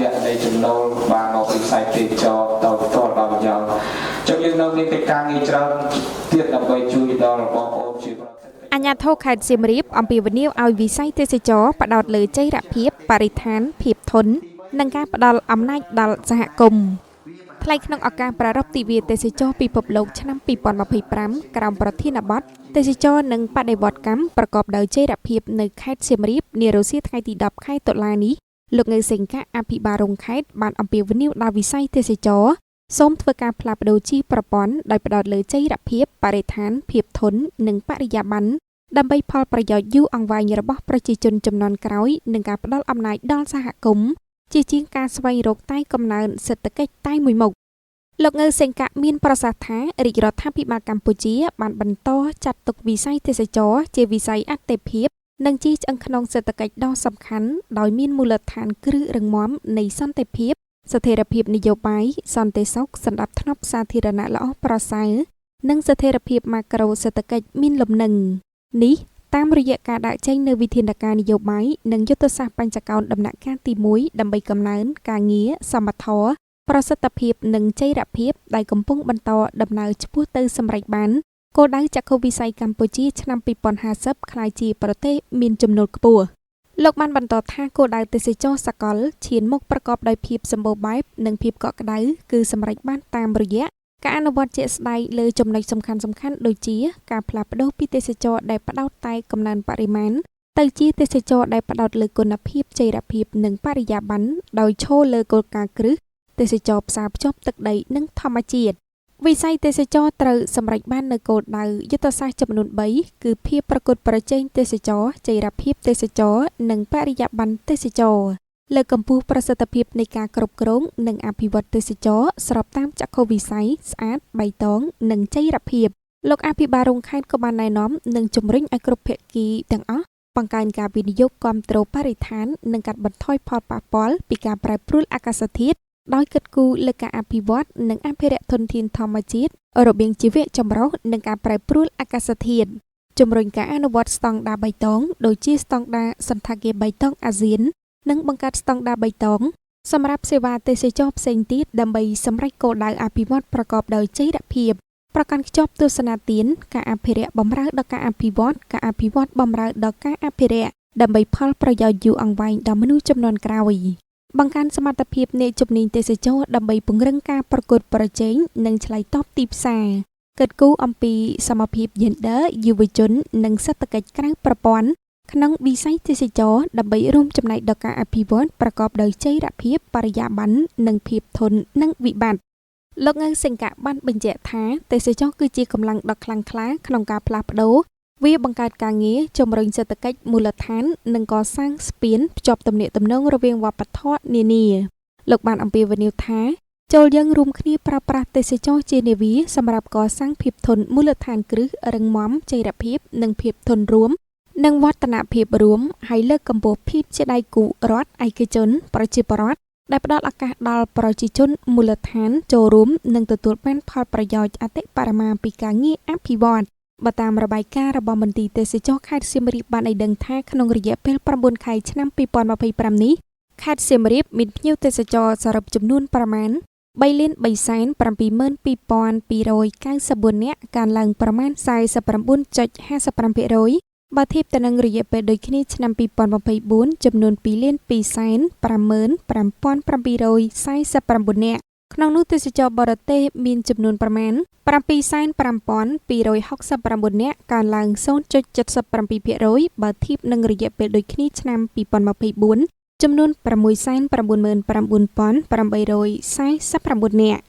យៈនៃចំណូលបានមកវិស័យទេសចរទៅផ្ទាល់ដល់ប្រយោជន៍ចុះយើងនៅមានកិច្ចការងារច្រើនទៀតដើម្បីជួយដល់បងប្អូនជាប្រទេសអាជ្ញាធរខេត្តសៀមរាបអំពាវនាវឲ្យវិស័យទេសចរផ្ដោតលើចីរភាពបរិស្ថានភាពធន់និងការផ្ដល់អំណាចដល់សហគមន៍ថ្លែងក្នុងឱកាសប្រារព្ធទិវាទេសចរពិភពលោកឆ្នាំ2025ក្រោមប្រធានបទទេសចរនិងបដិវត្តកម្មប្រកបដោយចីរភាពនៅខេត្តសៀមរាបនារសៀលថ្ងៃទី10ខែតុលានេះលោកងើសេងកាអភិបាលរងខេត្តបានអំពាវនាវដល់វិស័យទេសចរសូមធ្វើការផ្លាស់ប្ដូរជាប្រព័ន្ធដោយផ្ដោតលើចីរភាពបរិស្ថានភាពធន់និងបរិយាបន្នដើម្បីផលប្រយោជន៍យូរអង្វែងរបស់ប្រជាជនជំនាន់ក្រោយនិងការផ្ដល់អំណាចដល់សហគមន៍ជាជាងការស្វែងរកតែកំណើនសេដ្ឋកិច្ចតែមួយមុខលោកងើសេងកាមានប្រសាសន៍ថារាជរដ្ឋាភិបាលកម្ពុជាបានបន្តចាត់ទុកវិស័យទេសចរជាវិស័យអាទិភាពនិងជាឆ្អឹងខ្នងសេដ្ឋកិច្ចដ៏សំខាន់ដោយមានមូលដ្ឋានគ្រឹះរឹងមាំនៃសន្តិភាពស្ថិរភាពនយោបាយសន្តិសុខសណ្ដាប់ធ្នាប់សាធារណៈល្អប្រសើរនិងស្ថិរភាពម៉ាក្រូសេដ្ឋកិច្ចមានលំនឹងនេះតាមរយៈការដាក់ចេញនូវវិធានការនយោបាយនិងយុទ្ធសាស្ត្របញ្ចកោណដំណាក់កាលទី1ដើម្បីកំណើនការងារសមត្ថភាពប្រសិទ្ធភាពនិងចីរភាពដែលកំពុងបន្តដំណើរឆ្ពោះទៅសម្រេចបានគោលដៅចក្ខុវិស័យកម្ពុជាឆ្នាំ2050ក្លាយជាប្រទេសមានចំណូលខ្ពស់លោកបានបន្តថាគោលដៅទេសចរសកលឈានមុខប្រកបដោយភាពសម្បូរបែបនិងភាពកក់ក្ដៅគឺសម្រេចបានតាមរយៈការអនុវត្តជាក់ស្ដែងលើចំណុចសំខាន់ៗដូចជាការផ្លាស់ប្ដូរពីទេសចរដែលផ្ដោតតែកំណើនបរិមាណទៅជាទេសចរដែលផ្ដោតលើគុណភាពចីរភាពនិងបរិយាបន្នដោយឈលលើគោលការណ៍គ្រឹះទេសចរផ្សារភ្ជាប់ទឹកដីនិងធម្មជាតិវិស័យទេសចរត្រូវសម្រេចបាននូវគោលដៅយុទ្ធសាស្ត្រចំនួន3គឺភាពប្រកួតប្រជែងទេសចរចីរភាពទេសចរនិងបរិយាបន្នទេសចរលើកកម្ពស់ប្រសិទ្ធភាពនៃការគ្រប់គ្រងនិងអភិវឌ្ឍទេសចរស្របតាមចក្ខុវិស័យស្អាតបៃតងនិងចីរភាពលោកអភិបាលរងខេត្តក៏បានណែនាំនិងជំរុញឲ្យគ្រប់ភាគីទាំងអស់បង្កើនការវិនិយោគគាំទ្របរិស្ថាននិងកាត់បន្ថយផលប៉ះពាល់ពីការប្រែប្រួលអាកាសធាតុដោយគិតគូរលើការអភិវឌ្ឍនិងអភិរក្សធនធានធម្មជាតិរបៀងជីវៈចម្រុះនិងការប្រែប្រួលអាកាសធាតុជំរុញការអនុវត្តស្តង់ដារបៃតងដូចជាស្តង់ដាសន្តាគារបៃតងអាស៊ាននិងបង្កើតស្តង់ដារបៃតងសម្រាប់សេវាទេសចរផ្សេងទៀតដើម្បីសម្រេចគោលដៅអភិវឌ្ឍប្រកបដោយចីរភាពប្រកាន់ខ្ជាប់ទស្សនទានការអភិរក្សបំរើដល់ការអភិវឌ្ឍការអភិវឌ្ឍបំរើដល់ការអភិរក្សដើម្បីផលប្រយោជន៍យូរអង្វែងដល់មនុស្សជំនាន់ក្រោយបង្កើនសមត្ថភាពនៃជំនាញទេសចរដើម្បីពង្រឹងការប្រកួតប្រជែងនិងឆ្លើយតបទីផ្សារកិត្តគូអំពីសមភាព Gender យុវជននិងសេដ្ឋកិច្ចក្រៅប្រព័ន្ធក្នុងវិស័យទេសចរដើម្បីរួមចំណែកដល់ការអភិវឌ្ឍប្រកបដោយចីរភាពបរិយាបន្ននិងភាពធន់នឹងវិបត្តិលោកងើសេងកាបានបញ្ជាក់ថាទេសចរគឺជាកម្លាំងដ៏ខ្លាំងក្លាក្នុងការផ្លាស់ប្ដូរវាបង្កើតការងារជំរុញសេដ្ឋកិច្ចមូលដ្ឋាននិងកសាងស្ពានភ្ជាប់ទំនាក់ទំនងរវាងវប្បធម៌នានាលោកបានអំពាវនាវថាចូលយើងរួមគ្នាប្រើប្រាស់ទេសចរជានាវាសម្រាប់កសាងភាពធន់មូលដ្ឋានគ្រឹះរឹងមាំចីរភាពនិងភាពធន់រួមនិងវឌ្ឍនភាពរួមហើយលើកកម្ពស់ភាពជាដៃគូរដ្ឋឯកជនប្រជាពលរដ្ឋដែលផ្ដល់ឱកាសដល់ប្រជាជនមូលដ្ឋានចូលរួមនិងទទួលបានផលប្រយោជន៍អតិបរមាពីការងារអភិវឌ្ឍបើតាមរបាយការណ៍របស់មន្ទីរទេសចរខេត្តសៀមរាបបានឲ្យដឹងថាក្នុងរយៈពេល9ខែឆ្នាំ2025នេះខេត្តសៀមរាបមានភ្ញៀវទេសចរសរុបចំនួនប្រមាណ3,372,294 នាក់កើនឡើងប្រមាណ 49.55% បើធៀបទៅនឹងរយៈពេលដូចគ្នាឆ្នាំ2024ចំនួន 2,255,749 នាក់ក្នុងនោះទេសចរបរទេសមានចំនួនប្រមាណ 75,269 នាក់កើនឡើង 0.77% បើធៀបនឹងរយៈពេលដូចគ្នាឆ្នាំ2024ចំនួន 6,99,849 នាក់